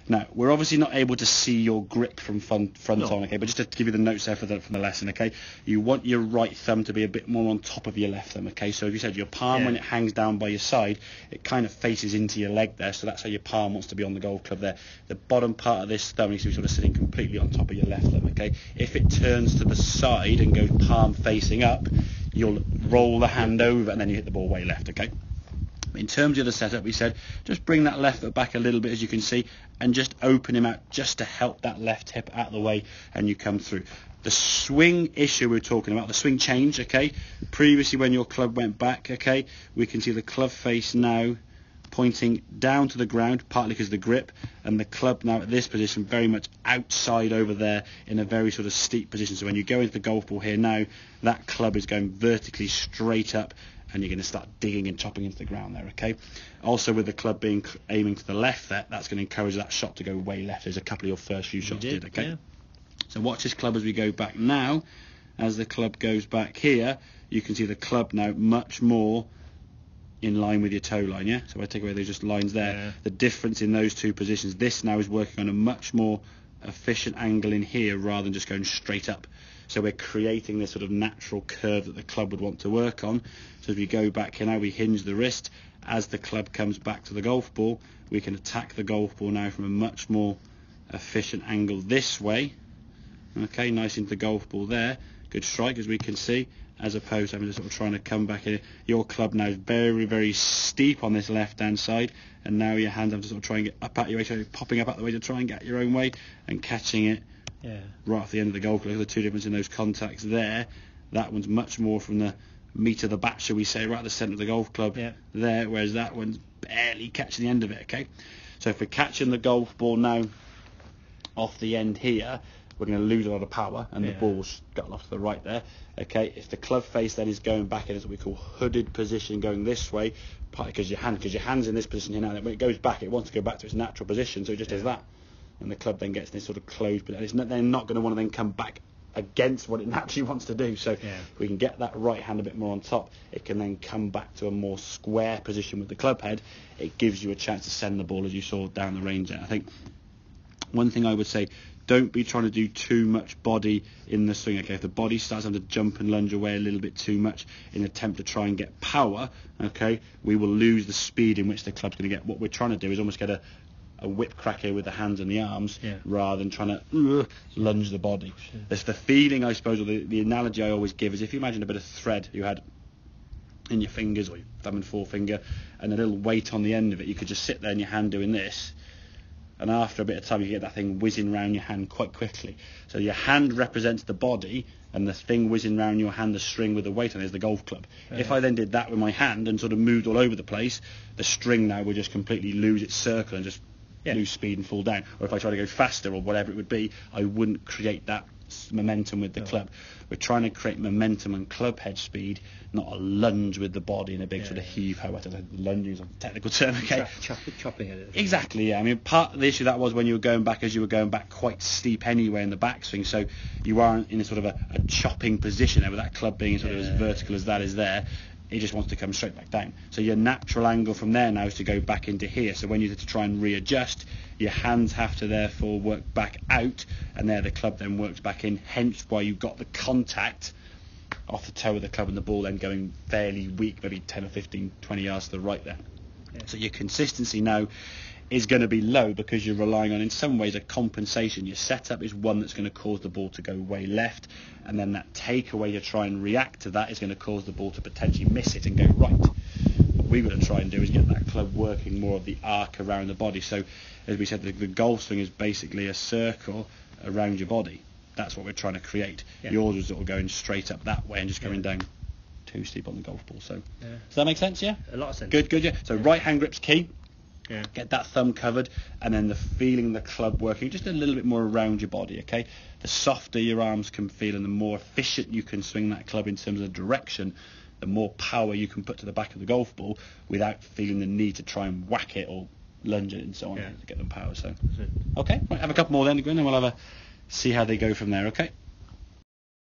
Now, we're obviously not able to see your grip from front No. on, okay, but just to give you the notes there from the lesson, okay, you want your right thumb to be a bit more on top of your left thumb, okay, so if you said your palm, when it hangs down by your side, it kind of faces into your leg there, so that's how your palm wants to be on the golf club there. The bottom part of this thumb needs to be sort of sitting completely on top of your left thumb, okay. If it turns to the side and goes palm facing up, you'll roll the hand over and then you hit the ball way left, okay. In terms of the setup, we said just bring that left foot back a little bit, as you can see, and just open him out just to help that left hip out of the way, and you come through. The swing issue we're talking about, the swing change, okay, previously when your club went back, okay, we can see the club face now pointing down to the ground, partly because of the grip, and the club now at this position very much outside over there in a very sort of steep position. So when you go into the golf ball here now, that club is going vertically straight up, and you're going to start digging and chopping into the ground there, okay? Also, with the club being aiming to the left there, that's going to encourage that shot to go way left. There's a couple of your first few shots did, okay? Yeah. So watch this club as we go back now. As the club goes back here, you can see the club now much more in line with your toe line, yeah? So if I take away those just lines there, the difference in those two positions, this now is working on a much more efficient angle in here rather than just going straight up. So we're creating this sort of natural curve that the club would want to work on. So as we go back here now, we hinge the wrist. As the club comes back to the golf ball, we can attack the golf ball now from a much more efficient angle this way. Okay, nice into the golf ball there. Good strike, as we can see, as opposed to having to sort of trying to come back in. Your club now is very, very steep on this left-hand side, and now your hands have to sort of try and get up at your way, so popping up at the way to try and get your own way and catching it right off the end of the golf. Look at the two differences in those contacts there. That one's much more from the meat of the bat, shall we say, right at the centre of the golf club there, whereas that one's barely catching the end of it, okay? So if we're catching the golf ball now off the end here, we're going to lose a lot of power, and the ball's gotten off to the right there, okay? If the club face then is going back in what we call hooded position, going this way, partly because your hand's in this position here now, when it goes back, it wants to go back to its natural position, so it just does that. And the club then gets this sort of closed, but they're not going to want to then come back against what it naturally wants to do. So if we can get that right hand a bit more on top, it can then come back to a more square position with the club head. It gives you a chance to send the ball, as you saw, down the range there. I think one thing I would say, don't be trying to do too much body in the swing, okay? If the body starts having to jump and lunge away a little bit too much in an attempt to try and get power, okay, we will lose the speed in which the club's going to get. What we're trying to do is almost get a whip crack here with the hands and the arms, rather than trying to lunge the body. That's the feeling, I suppose, or the analogy I always give is, if you imagine a bit of thread you had in your fingers, or your thumb and forefinger, and a little weight on the end of it, you could just sit there in your hand doing this, and after a bit of time you get that thing whizzing around your hand quite quickly. So your hand represents the body, and the thing whizzing around your hand, the string with the weight on it, is the golf club. If I then did that with my hand and sort of moved all over the place, the string now would just completely lose its circle and just lose speed and fall down. Or if I try to go faster or whatever it would be, I wouldn't create that momentum with the club. We're trying to create momentum and club head speed, not a lunge with the body and a big sort of heave ho. I don't know, lunging is a technical term, okay? Chopping it. Exactly, yeah. I mean, part of the issue that was when you were going back, as you were going back quite steep anyway in the backswing, so you aren't in a sort of a chopping position there, with that club being sort of as vertical as that is there. It just wants to come straight back down. So your natural angle from there now is to go back into here. So when you have to try and readjust, your hands have to therefore work back out, and there the club then works back in, hence why you've got the contact off the toe of the club and the ball then going fairly weak, maybe 10 or 15, 20 yards to the right there. So your consistency now is going to be low, because you're relying on, in some ways, a compensation. Your setup is one that's going to cause the ball to go way left, and then that takeaway to try and react to that is going to cause the ball to potentially miss it and go right. What we've got to try and do is get that club working more of the arc around the body. So, as we said, the golf swing is basically a circle around your body. That's what we're trying to create. Yours is sort of going straight up that way and just coming down too steep on the golf ball. So, does that make sense? Yeah. A lot of sense. Good. Yeah. So right hand grip's key. Get that thumb covered, and then the feeling the club working just a little bit more around your body, okay? The softer your arms can feel and the more efficient you can swing that club in terms of direction, the more power you can put to the back of the golf ball without feeling the need to try and whack it or lunge it and so on to get them power. So, okay, right, have a couple more then, and we'll have a see how they go from there, okay?